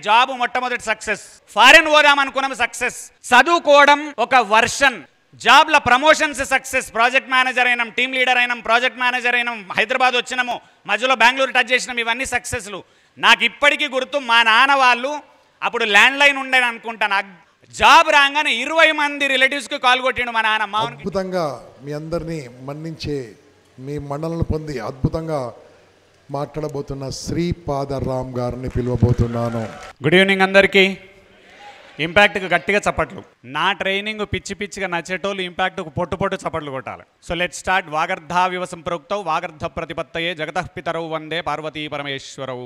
Job మొట్టమొదటి success, foreign పోదాం అనుకున్నాం సక్సెస్, చదువుకోవడం ఒక వర్షన్, జాబ్ల ప్రమోషన్స్ సక్సెస్, ప్రాజెక్ట్ మేనేజర్ అయినాం, టీమ్ లీడర్ అయినాం, ప్రాజెక్ట్ మేనేజర్ అయినాం, హైదరాబాద్ వచ్చినాము, మధ్యలో బెంగళూరు టచ్ చేసినాం, ఇవన్నీ సక్సెస్లు. నాకు ఇప్పటికీ గుర్తు, మా నాన్న వాళ్ళు అప్పుడు ల్యాండ్ లైన్ ఉండేది అనుకుంటాను, జాబ్ రాగానే 20 మంది రిలేటివ్స్కి కాల్ కొట్టిండు మా నాన్న. అద్భుతంగా మీ అందరినీ మన్నించే, మీ మన్నలను పొంది అద్భుతంగా మాట్లాడబోతున్న శ్రీపాదరామ్ గారిని పిలవబోతున్నాను. గుడ్ ఈవినింగ్ అందరికీ. ఇంపాక్ట్కి గట్టిగా చప్పట్లు. నా ట్రైనింగ్ పిచ్చి పిచ్చిగా నచ్చేటోళ్ళు ఇంపాక్ట్కు పొట్టు పొట్టు చప్పట్లు కొట్టాలి. So let start. వాగర్ధావివ సంప్రోక్తౌ వాగర్ధ ప్రతిపత్తయే జగతః పితరౌ వందే పార్వతీ పరమేశ్వరౌ.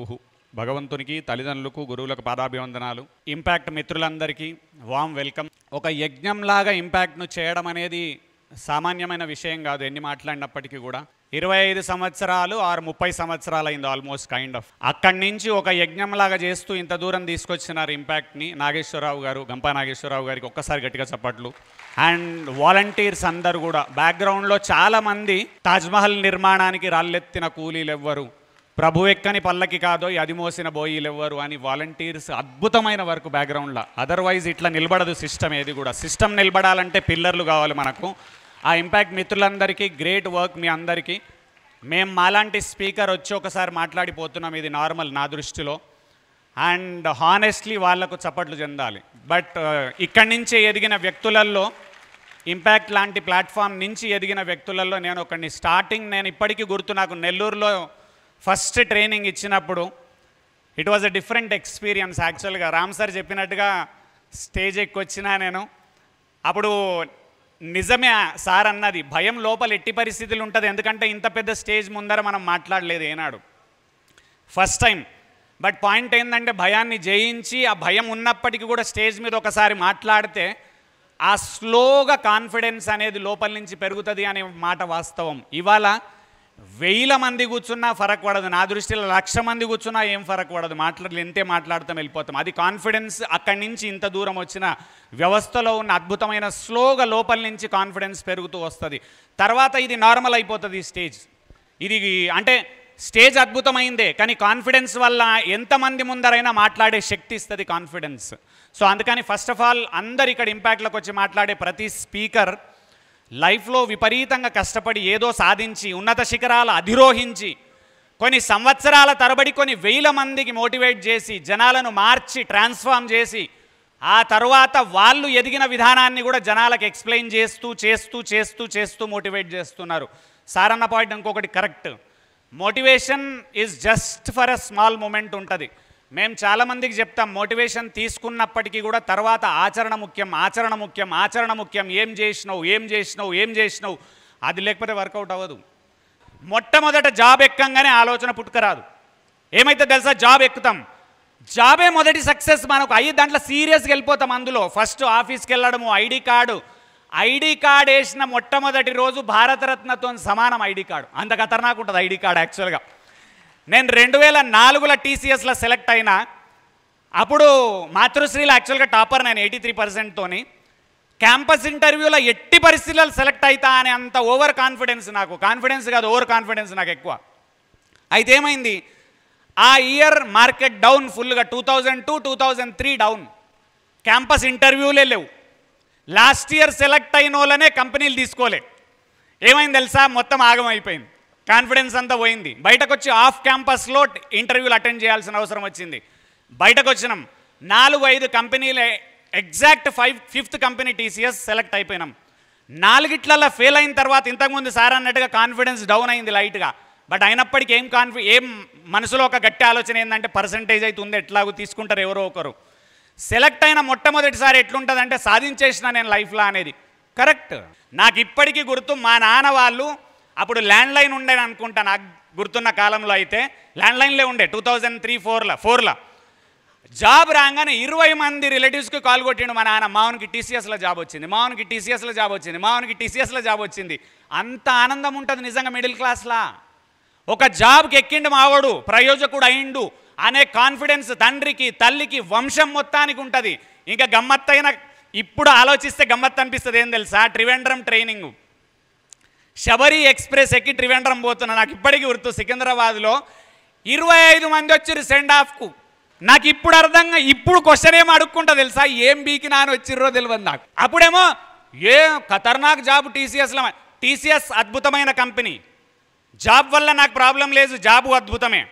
భగవంతునికి, తల్లిదండ్రులకు, గురువులకు పాదాభివందనాలు. ఇంపాక్ట్ మిత్రులందరికీ వామ్ వెల్కమ్. ఒక యజ్ఞంలాగా ఇంపాక్ట్ను చేయడం అనేది సామాన్యమైన విషయం కాదు. ఎన్ని మాట్లాడినప్పటికీ కూడా 25 సంవత్సరాలు ఆరు 30 సంవత్సరాలు అయింది ఆల్మోస్ట్ కైండ్ ఆఫ్. అక్కడి నుంచి ఒక యజ్ఞంలాగా చేస్తూ ఇంత దూరం తీసుకొచ్చినారు ఇంపాక్ట్ని. నాగేశ్వరరావు గారు, గంపా నాగేశ్వరరావు గారికి ఒక్కసారి గట్టిగా చప్పట్లు. అండ్ వాలంటీర్స్ అందరు కూడా బ్యాక్గ్రౌండ్లో చాలామంది తాజ్మహల్ నిర్మాణానికి రాళ్ళెత్తిన కూలీలు ఎవ్వరు, ప్రభు ఎక్కని పల్లకి కాదో అది మోసిన బోయిలు ఎవ్వరు అని వాలంటీర్స్ అద్భుతమైన వర్క్ బ్యాక్గ్రౌండ్లో. అదర్వైజ్ ఇట్లా నిలబడదు సిస్టమ్ ఏది కూడా. సిస్టమ్ నిలబడాలంటే పిల్లర్లు కావాలి మనకు. ఆ ఇంపాక్ట్ మిత్రులందరికీ గ్రేట్ వర్క్ మీ అందరికీ. మేము మాలాంటి స్పీకర్ వచ్చి ఒకసారి మాట్లాడిపోతున్నాం, ఇది నార్మల్ నా దృష్టిలో. అండ్ హానెస్ట్లీ వాళ్లకు చప్పట్లు చెందాలి. బట్ ఇక్కడి నుంచి ఎదిగిన వ్యక్తులలో, ఇంపాక్ట్ లాంటి ప్లాట్ఫామ్ నుంచి ఎదిగిన వ్యక్తులలో నేను ఒకడిని. స్టార్టింగ్ నేను ఇప్పటికీ గుర్తు, నాకు నెల్లూరులో ఫస్ట్ ట్రైనింగ్ ఇచ్చినప్పుడు it was a different experience. యాక్చువల్గా రామ్ సార్ చెప్పినట్టుగా స్టేజ్ ఎక్కొచ్చినా నేను అప్పుడు నిజమే సార్ అన్నది, భయం లోపల ఎట్టి పరిస్థితులు ఉంటుంది. ఎందుకంటే ఇంత పెద్ద స్టేజ్ ముందర మనం మాట్లాడలేదు ఏనాడు, ఫస్ట్ టైం. బట్ పాయింట్ ఏంటంటే భయాన్ని జయించి, ఆ భయం ఉన్నప్పటికీ కూడా స్టేజ్ మీద ఒకసారి మాట్లాడితే ఆ స్లోగా కాన్ఫిడెన్స్ అనేది లోపల నుంచి పెరుగుతుంది అనే మాట వాస్తవం. ఇవాళ 1000 మంది కూర్చున్నా ఫరక్ పడదు, నా దృష్టిలో 1,00,000 మంది కూర్చున్నా ఏం ఫరక్ పడదు. ఎంతే మాట్లాడుతాం వెళ్ళిపోతాం. అది కాన్ఫిడెన్స్. అక్కడి నుంచి ఇంత దూరం వచ్చిన వ్యవస్థలో ఉన్న అద్భుతమైన స్లోగా లోపల నుంచి కాన్ఫిడెన్స్ పెరుగుతూ వస్తుంది. తర్వాత ఇది నార్మల్ అయిపోతుంది స్టేజ్. ఇది అంటే స్టేజ్ అద్భుతమైందే, కానీ కాన్ఫిడెన్స్ వల్ల ఎంతమంది ముందరైనా మాట్లాడే శక్తి ఇస్తుంది కాన్ఫిడెన్స్. సో అందుకని ఫస్ట్ ఆఫ్ ఆల్ అందరు ఇక్కడ ఇంపాక్ట్లోకి వచ్చి మాట్లాడే ప్రతి స్పీకర్ లైఫ్లో విపరీతంగా కష్టపడి ఏదో సాధించి ఉన్నత శిఖరాలు అధిరోహించి కొన్ని సంవత్సరాల తరబడి కొన్ని 1000 మందికి మోటివేట్ చేసి జనాలను మార్చి ట్రాన్స్ఫార్మ్ చేసి ఆ తర్వాత వాళ్ళు ఎదిగిన విధానాన్ని కూడా జనాలకు ఎక్స్ప్లెయిన్ చేస్తూ చేస్తూ చేస్తూ చేస్తూ మోటివేట్ చేస్తున్నారు. సార్ అన్న పాయింట్ ఇంకొకటి correct. Motivation is just for a small moment ఉంటుంది. మేము చాలామందికి చెప్తాం, మోటివేషన్ తీసుకున్నప్పటికీ కూడా తర్వాత ఆచరణ ముఖ్యం, ఆచరణ ముఖ్యం, ఆచరణ ముఖ్యం. ఏం చేసినావు, ఏం చేసినావు, ఏం చేసినావు, అది లేకపోతే వర్కౌట్ అవ్వదు. మొట్టమొదట జాబ్ ఎక్కంగానే ఆలోచన పుట్టుకరాదు. ఏమైతే తెలుసా, జాబ్ ఎక్కుతాం, జాబే మొదటి సక్సెస్ మనకు అయ్యి దాంట్లో సీరియస్గా వెళ్ళిపోతాం. అందులో ఫస్ట్ ఆఫీస్కి వెళ్ళడము, ఐడి కార్డు వేసిన మొట్టమొదటి రోజు భారతరత్నతో సమానం ఐడి కార్డు. అంత ఖతర్నాక్ ఉంటుంది ఐడి కార్డు. యాక్చువల్గా నేను 2004లో టీసీఎస్లో సెలెక్ట్ అయినా. అప్పుడు మాతృశ్రీలో యాక్చువల్గా టాపర్ నేను 83%తోని. క్యాంపస్ ఇంటర్వ్యూలో ఎట్టి పరిస్థితుల్లో సెలెక్ట్ అవుతా అనే అంత ఓవర్ కాన్ఫిడెన్స్ నాకు. కాన్ఫిడెన్స్ కాదు, ఓవర్ కాన్ఫిడెన్స్ నాకు ఎక్కువ. అయితే ఏమైంది, ఆ ఇయర్ మార్కెట్ డౌన్ ఫుల్గా. 2002, 2003 డౌన్. క్యాంపస్ ఇంటర్వ్యూలే లేవు. లాస్ట్ ఇయర్ సెలెక్ట్ అయిన వాళ్ళనే కంపెనీలు తీసుకోలే. ఏమైంది తెలుసా, మొత్తం ఆగమైపోయింది, కాన్ఫిడెన్స్ అంతా పోయింది. బయటకు వచ్చి ఆఫ్ క్యాంపస్లో ఇంటర్వ్యూలు అటెండ్ చేయాల్సిన అవసరం వచ్చింది. బయటకు వచ్చినాం, 4-5 కంపెనీలే, exact 5th company TCS select అయిపోయినాం. 4 ఫెయిల్ అయిన తర్వాత ఇంతకుముందు సార్ అన్నట్టుగా కాన్ఫిడెన్స్ డౌన్ అయింది లైట్గా. బట్ అయినప్పటికీ ఏం మనసులో ఒక గట్టి ఆలోచన ఏంటంటే పర్సంటేజ్ అయితే ఉంది, ఎట్లాగూ తీసుకుంటారు ఎవరో ఒకరు. సెలెక్ట్ అయిన మొట్టమొదటిసారి ఎట్లుంటుందంటే సాధించేసిన నేను లైఫ్లో అనేది కరెక్ట్. నాకు ఇప్పటికీ గుర్తు, మా నాన్న వాళ్ళు అప్పుడు ల్యాండ్ లైన్ ఉండేది అనుకుంటా, నాకు గుర్తున్న కాలంలో అయితే ల్యాండ్ లైన్లే ఉండే. 2003-4లో జాబ్ రాగానే 20 మంది రిలేటివ్స్కి కాల్ కొట్టిండు మా నాన్న. మావనికి టీసీఎస్లో జాబ్ వచ్చింది, మావనికి టీసీఎస్లో జాబ్ వచ్చింది, మావనికి టీసీఎస్లో జాబ్ వచ్చింది. అంత ఆనందం ఉంటుంది నిజంగా మిడిల్ క్లాస్లా. ఒక జాబ్కి ఎక్కిండు మావాడు, ప్రయోజకుడు అయిండు అనే కాన్ఫిడెన్స్ తండ్రికి, తల్లికి, వంశం మొత్తానికి ఉంటుంది. ఇంకా గమ్మత్తైన, ఇప్పుడు ఆలోచిస్తే గమ్మత్తు అనిపిస్తుంది. ఏం తెలుసా, త్రివేంద్రం ట్రైనింగ్, శబరి ఎక్స్ప్రెస్ ఎక్కి త్రివేంద్రం పోతున్నా. నాకు ఇప్పటికీ గుర్తు, సికింద్రాబాద్లో 25 మంది వచ్చారు సెండ్ ఆఫ్కు. నాకు ఇప్పుడు అర్థంగా ఇప్పుడు క్వశ్చన్ ఏమో అడుక్కుంటా తెలుసా, ఏం బీకి నాని వచ్చిర్రో తెలియదు నాకు. అప్పుడేమో ఏ ఖతర్నాక్ జాబ్ టీసీఎస్లో. టీసీఎస్ అద్భుతమైన కంపెనీ, జాబ్ వల్ల నాకు ప్రాబ్లం లేదు, జాబు అద్భుతమే.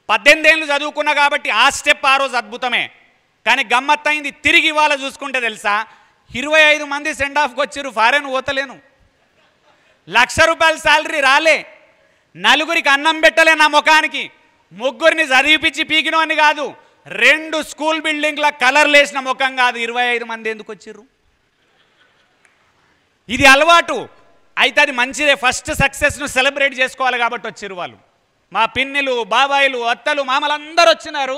18 ఏళ్ళు చదువుకున్నా కాబట్టి ఆ స్టెప్ ఆ రోజు అద్భుతమే. కానీ గమ్మత్తైంది తిరిగి ఇవాళ చూసుకుంటే తెలుసా, 25 మంది సెండ్ ఆఫ్కి వచ్చిర్రు, ఫారెన్ పోతలేను, ₹1,00,000 శాలరీ రాలే, 4గురికి అన్నం పెట్టలే నా ముఖానికి, 3గురిని చదివిపించి పీకినోని కాదు, 2 స్కూల్ బిల్డింగ్ల కలర్లు వేసిన ముఖం కాదు, 25 మంది ఎందుకు వచ్చిర్రు? ఇది అలవాటు అయితే అది మంచిదే. ఫస్ట్ సక్సెస్ను సెలబ్రేట్ చేసుకోవాలి కాబట్టి వచ్చిర్రు వాళ్ళు. మా పిన్నిలు, బాబాయిలు, అత్తలు, మామలు అందరూ వచ్చినారు.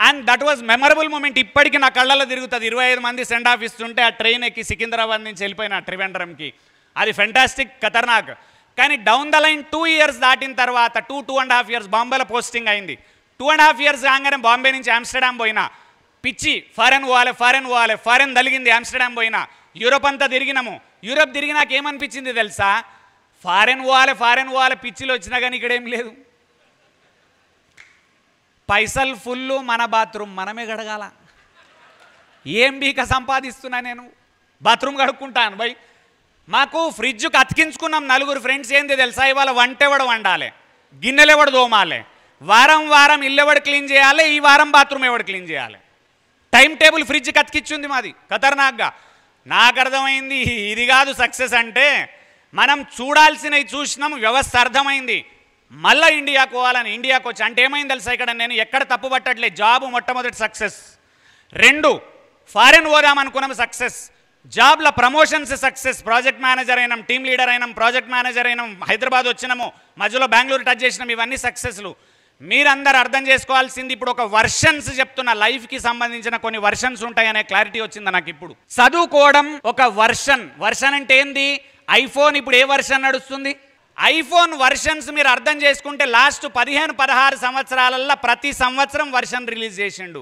And that was memorable moment. ఇప్పటికీ నా కళ్ళల్లో తిరుగుతుంది. 25 మంది సెండ్ ఆఫ్ ఇస్తుంటే ఆ ట్రైన్ ఎక్కి సికింద్రాబాద్ నుంచి వెళ్ళిపోయిన ట్రివెండ్రంకి. అది ఫెంటాస్టిక్, ఖతర్నాక్. కానీ డౌన్ ద లైన్ 2 ఇయర్స్ దాటిన తర్వాత 2.5 ఇయర్స్ బాంబేలో పోస్టింగ్ అయింది. 2.5 ఇయర్స్ కాగానే బాంబే నుంచి ఆమ్స్టర్డామ్ పోయినా, పిచ్చి ఫారెన్ పోవాలి, ఫారెన్ తలిగింది, ఆమ్స్టర్డామ్ పోయినా, యూరోప్ అంతా తిరిగినాము. యూరోప్ తిరిగి నాకు ఏమనిపించింది తెలుసా, ఫారెన్ పోవాలి పిచ్చిలో వచ్చినా కానీ ఇక్కడ ఏం లేదు, పైసలు ఫుల్లు, మన బాత్రూమ్ మనమే గడగాల, ఏం బీక సంపాదిస్తున్నా నేను, బాత్రూమ్ కడుక్కుంటాను బై. మాకు ఫ్రిడ్జ్కి అతికించుకున్నాం 4 ఫ్రెండ్స్. ఏంది తెలుసా, ఇవాళ వంటెవడు వండాలి, గిన్నెలు ఎవడు దోమాలి, వారం ఇల్లు ఎవడు క్లీన్ చేయాలి, ఈ వారం బాత్రూమ్ ఎవడు క్లీన్ చేయాలి, టైం టేబుల్ ఫ్రిడ్జ్కి అతికిచ్చింది మాది ఖతర్నాక్గా. నాకు అర్థమైంది ఇది కాదు సక్సెస్ అంటే. మనం చూడాల్సినవి చూసినాం, వ్యవస్థ అర్థమైంది. మళ్ళీ ఇండియాకు పోవాలని ఇండియాకు వచ్చి అంటే ఏమైంది తెలుసా, ఇక్కడ నేను ఎక్కడ తప్పు పట్టట్లే, జాబు మొట్టమొదటి సక్సెస్, 2 ఫారెన్ పోదామనుకున్నాం సక్సెస్, జాబ్ల ప్రమోషన్స్ సక్సెస్, ప్రాజెక్ట్ మేనేజర్ అయినాం, టీమ్ లీడర్ అయినాం, ప్రాజెక్ట్ మేనేజర్ అయినాం, హైదరాబాద్ వచ్చినాము, మధ్యలో బెంగళూరు టచ్ చేసినాం, ఇవన్నీ సక్సెస్లు. మీరందరూ అర్థం చేసుకోవాల్సింది, ఇప్పుడు ఒక వర్షన్స్ చెప్తున్న, లైఫ్కి సంబంధించిన కొన్ని వర్షన్స్ ఉంటాయనే క్లారిటీ వచ్చింది నాకు ఇప్పుడు. చదువుకోవడం ఒక వర్షన్ అంటే ఏంది, ఐఫోన్ ఇప్పుడు ఏ వర్షన్ నడుస్తుంది, ఐఫోన్ వర్షన్స్ మీరు అర్థం చేసుకుంటే లాస్ట్ 15-16 సంవత్సరాలల్లో ప్రతి సంవత్సరం వర్షన్ రిలీజ్ చేసిండు.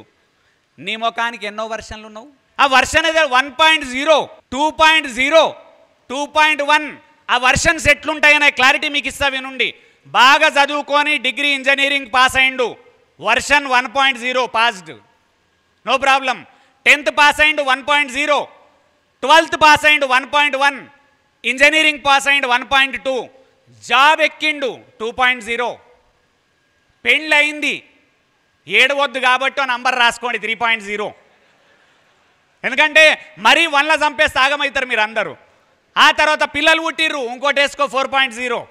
నీ ముఖానికి ఎన్నో వర్షన్లు ఉన్నావు? ఆ వర్షన్ ఏదో 1.0, 2.0, 2.1, ఆ వర్షన్స్ ఎట్లుంటాయనే క్లారిటీ మీకు ఇస్తా వినుండి. బాగా చదువుకొని డిగ్రీ ఇంజనీరింగ్ పాస్ అయిండు, version 1.0 passed, no problem. 10th pass అయిండు 1.0, 12th పాస్ అయిండు 1.1, ఇంజనీరింగ్ పాస్ అయిండు 1.2, జాబ్ ఎక్కిండు 2.0, పెళ్ళి అయింది, ఏడవద్దు కాబట్టి నంబర్ రాసుకోండి 3.0, ఎందుకంటే మరీ 1ల చంపేస్తే ఆగమవుతారు మీరు అందరూ. ఆ తర్వాత పిల్లలు పుట్టిర్రు, ఇంకోటి వేసుకో 4.0.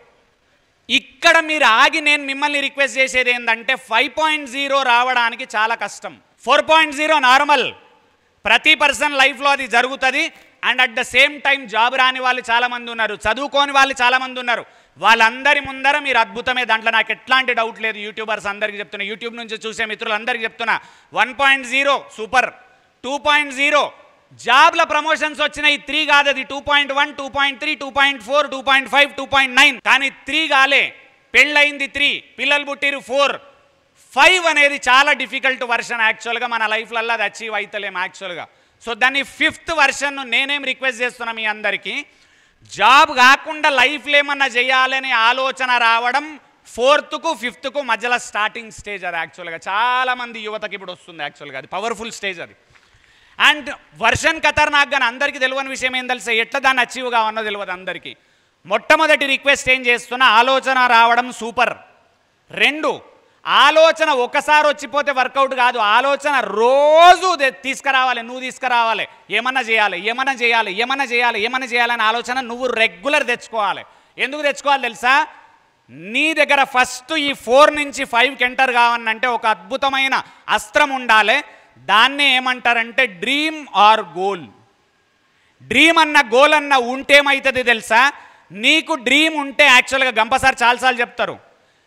ఇక్కడ మీరు ఆగి నేను మిమ్మల్ని రిక్వెస్ట్ చేసేది ఏంటంటే 5.0 రావడానికి చాలా కష్టం. 4.0 నార్మల్, ప్రతి పర్సన్ లైఫ్లో అది జరుగుతుంది. And at the same time job రాని వాళ్ళు చాలామంది ఉన్నారు, చదువుకోని వాళ్ళు చాలామంది ఉన్నారు. వాళ్ళందరి ముందర మీరు అద్భుతమే, దాంట్లో నాకు ఎట్లాంటి డౌట్ లేదు. యూట్యూబర్స్ అందరికీ చెప్తున్నా, యూట్యూబ్ నుంచి చూసే మిత్రులందరికీ చెప్తున్నా, 1.0 సూపర్. 2.0 జాబ్ల ప్రమోషన్స్ వచ్చినాయి, 3 కాదు, అది 2.1, 2.3, 2.4, 2.5, 2.9. కానీ 3 కాలే, పెళ్ళయింది 3, పిల్లలు పుట్టిరు 4. 5 అనేది చాలా డిఫికల్ట్ వర్షన్ యాక్చువల్గా, మన లైఫ్లలో అది అచీవ్ అవుతలేము యాక్చువల్గా. సో దాన్ని 5th వర్షన్ను నేనేం రిక్వెస్ట్ చేస్తున్నా మీ అందరికీ, జాబ్ కాకుండా లైఫ్లో ఏమన్నా చేయాలనే ఆలోచన రావడం 4th కు 5th కు మధ్యలో స్టార్టింగ్ స్టేజ్. అది యాక్చువల్గా చాలామంది యువతకి ఇప్పుడు వస్తుంది యాక్చువల్గా, అది పవర్ఫుల్ స్టేజ్ అది. అండ్ వర్షన్ ఖతర్నాక్ కానీ అందరికీ తెలియని విషయం ఏం తెలుసా, ఎట్లా దాన్ని అచీవ్ కావన్నో తెలియదు అందరికీ. మొట్టమొదటి రిక్వెస్ట్ ఏం చేస్తున్నా, ఆలోచన రావడం సూపర్. 2 ఆలోచన ఒకసారి వచ్చిపోతే వర్కౌట్ కాదు, ఆలోచన రోజు తీసుకురావాలి, నువ్వు తీసుకురావాలి. ఏమన్నా చేయాలని ఆలోచన నువ్వు రెగ్యులర్ తెచ్చుకోవాలి. ఎందుకు తెచ్చుకోవాలి తెలుసా, నీ దగ్గర ఫస్ట్ ఈ 4 నుంచి 5కి ఎంటర్ కావాలంటే ఒక అద్భుతమైన అస్త్రం ఉండాలి. దాన్నే ఏమంటారంటే డ్రీమ్ ఆర్ గోల్. డ్రీమ్ అన్న గోల్ అన్న ఉంటే ఏమవుతుంది తెలుసా, నీకు డ్రీమ్ ఉంటే యాక్చువల్గా గంపసారి చాలాసార్లు చెప్తారు,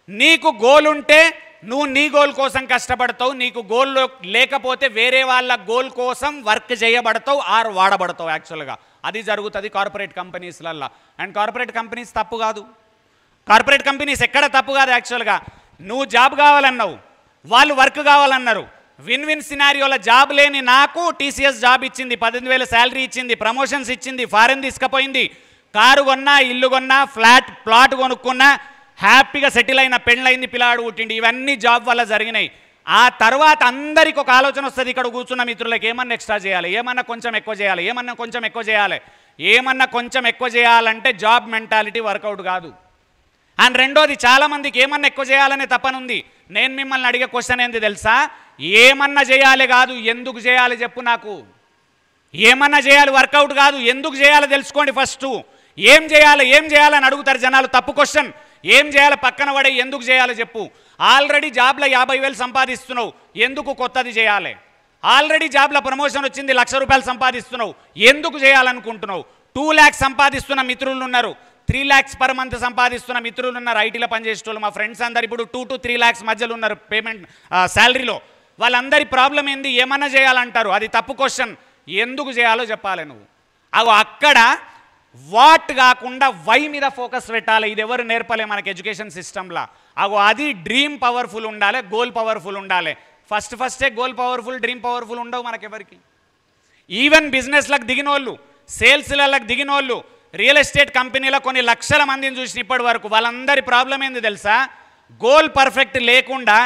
నీకు గోల్ ఉంటే నువ్వు నీ గోల్ కోసం కష్టపడతావు, నీకు గోల్ లేకపోతే వేరే వాళ్ళ గోల్ కోసం వర్క్ చేయబడతావు ఆర్ వాడబడతావు యాక్చువల్గా. అది జరుగుతుంది కార్పొరేట్ కంపెనీస్లల్లో. అండ్ కార్పొరేట్ కంపెనీస్ తప్పు కాదు, కార్పొరేట్ కంపెనీస్ ఎక్కడ తప్పు కాదు యాక్చువల్గా. నువ్వు జాబ్ కావాలన్నావు, వాళ్ళు వర్క్ కావాలన్నారు. విన్ విన్ సినారియోలో జాబ్ లేని నాకు టీసీఎస్ జాబ్ ఇచ్చింది, 18,000 శాలరీ ఇచ్చింది, ప్రమోషన్స్ ఇచ్చింది, ఫారెన్ తీసుకుపోయింది, కారు కొన్నా, ఇల్లు కొన్నా, ప్లాట్ కొనుక్కున్నా, హ్యాపీగా సెటిల్ అయిన, పెళ్ళైంది, పిల్లాడు పుట్టింది. ఇవన్నీ జాబ్ వల్ల జరిగినాయి. ఆ తర్వాత అందరికి ఒక ఆలోచన వస్తుంది, ఇక్కడ కూర్చున్న మిత్రులకు ఏమన్నా ఎక్స్ట్రా చేయాలి, ఏమన్నా కొంచెం ఎక్కువ చేయాలి, ఏమన్నా కొంచెం ఎక్కువ చేయాలి. ఏమన్నా కొంచెం ఎక్కువ చేయాలంటే జాబ్ మెంటాలిటీ వర్కౌట్ కాదు. అండ్ రెండోది, చాలామందికి ఏమన్నా ఎక్కువ చేయాలనే తపనుంది. నేను మిమ్మల్ని అడిగే క్వశ్చన్ ఏంది తెలుసా? ఏమన్నా చేయాలి కాదు, ఎందుకు చేయాలి చెప్పు నాకు. ఏమన్నా చేయాలి వర్కౌట్ కాదు, ఎందుకు చేయాలో తెలుసుకోండి ఫస్ట్. ఏం చేయాలని అడుగుతారు జనాలు, తప్పు క్వశ్చన్. ఏం చేయాలి పక్కన పడే, ఎందుకు చేయాలో చెప్పు. ఆల్రెడీ జాబ్లో 50,000 సంపాదిస్తున్నావు, ఎందుకు కొత్తది చేయాలి? ఆల్రెడీ జాబ్లో ప్రమోషన్ వచ్చింది, 1,00,000 రూపాయలు సంపాదిస్తున్నావు, ఎందుకు చేయాలనుకుంటున్నావు? 2 lakhs సంపాదిస్తున్న మిత్రులు ఉన్నారు, 3 lakhs per month సంపాదిస్తున్న మిత్రులు ఉన్నారు. ఐటీలో పనిచేసేటోళ్ళు మా ఫ్రెండ్స్ అందరు ఇప్పుడు 2 to 3 lakhs మధ్యలో ఉన్నారు పేమెంట్ శాలరీలో. వాళ్ళందరి ప్రాబ్లం ఏంది? ఏమన్నా చేయాలంటారు, అది తప్పు క్వశ్చన్. ఎందుకు చేయాలో చెప్పాలి నువ్వు. అక్కడ వాట్ కాకుండా వై మీద ఫోకస్ పెట్టాలి. ఇది ఎవరు నేర్పలే మనకి ఎడ్యుకేషన్ సిస్టంలో. అది డ్రీమ్ పవర్ఫుల్ ఉండాలి, గోల్ పవర్ఫుల్ ఉండాలి. ఫస్టే గోల్ పవర్ఫుల్, డ్రీమ్ పవర్ఫుల్ ఉండవు మనకెవరికి. ఈవెన్ బిజినెస్లకు దిగినోళ్ళు, సేల్స్లకు దిగినోళ్ళు, రియల్ ఎస్టేట్ కంపెనీలో కొన్ని లక్షల మందిని చూసిన ఇప్పటి వరకు, వాళ్ళందరి ప్రాబ్లం ఏంది తెలుసా? గోల్ పర్ఫెక్ట్ లేకుండా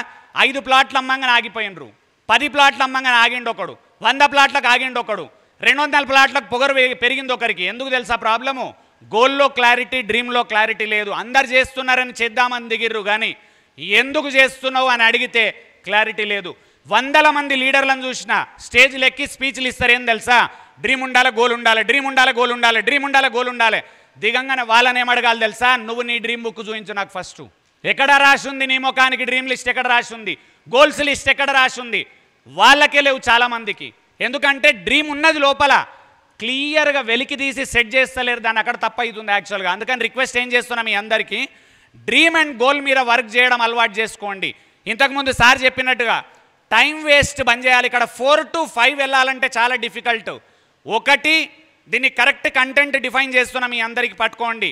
5 ప్లాట్లు అమ్మంగానే ఆగిపోయినరు, 10 ప్లాట్లు అమ్మంగానే ఆగిండు ఒకడు, 100 ప్లాట్లకు ఆగిండు ఒకడు, 200 ప్లాట్లకు పొగరు పెరిగింది ఒకరికి. ఎందుకు తెలుసా ప్రాబ్లము? గోల్లో క్లారిటీ, డ్రీమ్లో క్లారిటీ లేదు. అందరు చేస్తున్నారని చేద్దామని దిగిర్రు, కానీ ఎందుకు చేస్తున్నావు అని అడిగితే క్లారిటీ లేదు. 100 మంది లీడర్లను చూసిన స్టేజ్లు ఎక్కి స్పీచ్లు ఇస్తారు, ఏం తెలుసా? డ్రీమ్ ఉండాలి, గోల్ ఉండాలి, డ్రీమ్ ఉండాలి, గోల్ ఉండాలి, డ్రీమ్ ఉండాలి, గోల్ ఉండాలి. దిగంగానే వాళ్ళని ఏమడగాలి తెలుసా? నువ్వు నీ డ్రీమ్ బుక్ చూపించు నాకు ఫస్ట్. ఎక్కడ రాసి ఉంది నీ ముఖానికి డ్రీమ్ లిస్ట్? ఎక్కడ రాసి ఉంది? గోల్స్ లిస్ట్ ఎక్కడ రాసి ఉంది? వాళ్ళకే లేవు చాలామందికి. ఎందుకంటే డ్రీమ్ ఉన్నది లోపల, క్లియర్గా వెలికి తీసి సెట్ చేస్తలేరు, దాన్ని అక్కడ తప్పు అవుతుంది యాక్చువల్గా. అందుకని రిక్వెస్ట్ ఏం చేస్తున్నా మీ అందరికీ, డ్రీమ్ అండ్ గోల్ మీద వర్క్ చేయడం అలవాటు చేసుకోండి. ఇంతకుముందు సార్ చెప్పినట్టుగా టైం వేస్ట్ బంద్ చేయాలి. ఇక్కడ 4 to 5 వెళ్ళాలంటే చాలా డిఫికల్ట్. ఒకటి, దీన్ని కరెక్ట్ కంటెంట్ డిఫైన్ చేస్తున్నా మీ అందరికీ, పట్టుకోండి.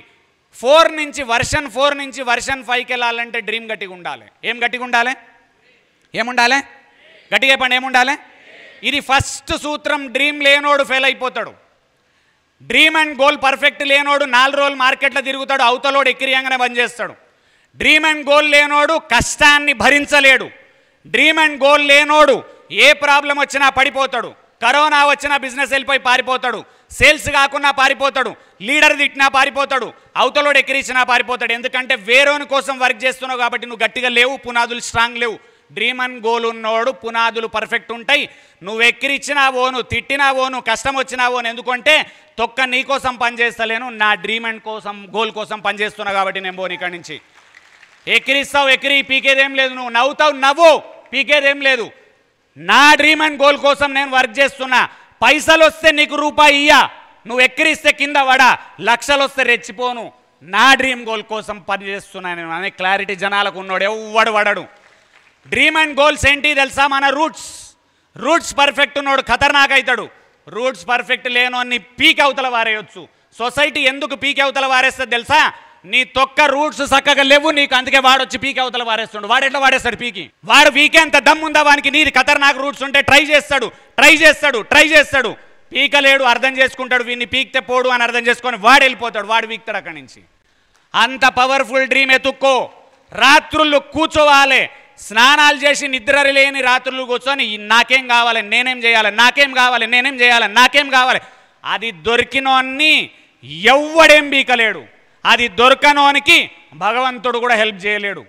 వర్షన్ 4 నుంచి వర్షన్ 5కి వెళ్ళాలంటే డ్రీమ్ గట్టిగా ఉండాలి. ఏం గట్టిగా ఉండాలి? ఏముండాలి? గట్టిగా చెప్పండి, ఏముండాలి? ఇది ఫస్ట్ సూత్రం. డ్రీమ్ లేనోడు ఫెయిల్ అయిపోతాడు. డ్రీమ్ అండ్ గోల్ పర్ఫెక్ట్ లేనోడు 4 రోజులు మార్కెట్లో తిరుగుతాడు, అవతలోడు ఎక్కిరియంగానే బంద్ చేస్తాడు. డ్రీమ్ అండ్ గోల్ లేనోడు కష్టాన్ని భరించలేడు. డ్రీమ్ అండ్ గోల్ లేనోడు ఏ ప్రాబ్లం వచ్చినా పడిపోతాడు. కరోనా వచ్చినా బిజినెస్ వెళ్ళిపోయి పారిపోతాడు, సేల్స్ కాకున్నా పారిపోతాడు, లీడర్ తిట్టినా పారిపోతాడు, అవతలోడు ఎక్కిరించినా పారిపోతాడు. ఎందుకంటే వేరేని కోసం వర్క్ చేస్తున్నావు కాబట్టి నువ్వు గట్టిగా లేవు, పునాదులు స్ట్రాంగ్ లేవు. డ్రీమ్ అండ్ గోల్ ఉన్నోడు పునాదులు పర్ఫెక్ట్ ఉంటాయి. నువ్వు ఎక్కిరిచ్చినావోను, తిట్టినావోను, కష్టం వచ్చినావోను, ఎందుకంటే తొక్క నీ కోసం పనిచేస్తలేను, నా డ్రీమ్ అండ్ గోల్ కోసం పనిచేస్తున్నా కాబట్టి నేను పోను ఇక్కడి నుంచి. ఎక్కిరిస్తావు, ఎక్కిరి, పీకేదేం లేదు. నువ్వు నవ్వుతావు, నవ్వు, పీకేదేం లేదు. నా డ్రీమ్ అండ్ గోల్ కోసం నేను వర్క్ చేస్తున్నా. పైసలు వస్తే నీకు రూపాయి ఇయ్యా, నువ్వు ఎక్కిరిస్తే కింద వడా, లక్షలు వస్తే రెచ్చిపోను. నా డ్రీమ్ గోల్ కోసం పనిచేస్తున్నా నేను అనే క్లారిటీ జనాలకు ఉన్నోడు ఎవ్వడు వడడు. డ్రీమ్ అండ్ గోల్స్ ఏంటి తెలుసా? మన రూట్స్ పర్ఫెక్ట్ ఉన్నోడు ఖతర్నాక్ అవుతాడు. రూట్స్ పర్ఫెక్ట్ లేనోన్ని పీక్ అవతల వారేయొచ్చు. సొసైటీ ఎందుకు పీక్ అవతల వారేస్తుంది తెలుసా? నీ తొక్క రూట్స్ చక్కగా లేవు నీకు, అందుకే వాడు వచ్చి పీకి అవతల వారేస్తాడు. వాడు ఎట్లా వాడేస్తాడు పీకి? వాడు వీకెంత దమ్ముందా వానికి? నీది ఖతర్నాక్ రూట్స్ ఉంటే ట్రై చేస్తాడు, పీకలేడు, అర్థం చేసుకుంటాడు, వీడిని పీకితే పోడు అని అర్థం చేసుకొని వాడు వెళ్ళిపోతాడు, వాడు వీక్తాడు అక్కడి నుంచి. అంత పవర్ఫుల్ డ్రీమ్ ఎత్తుక్కో. రాత్రుళ్ళు కూర్చోవాలి, స్నానాలు చేసి నిద్ర లేని రాత్రులు కూర్చొని నాకేం కావాలి, నేనేం చేయాలి, నాకేం కావాలి, నేనేం చేయాలి, నాకేం కావాలి. అది దొరికినోన్ని ఎవ్వడేం బీకలేడు, అది దొరకనోనికి భగవంతుడు కూడా హెల్ప్ చేయలేడు.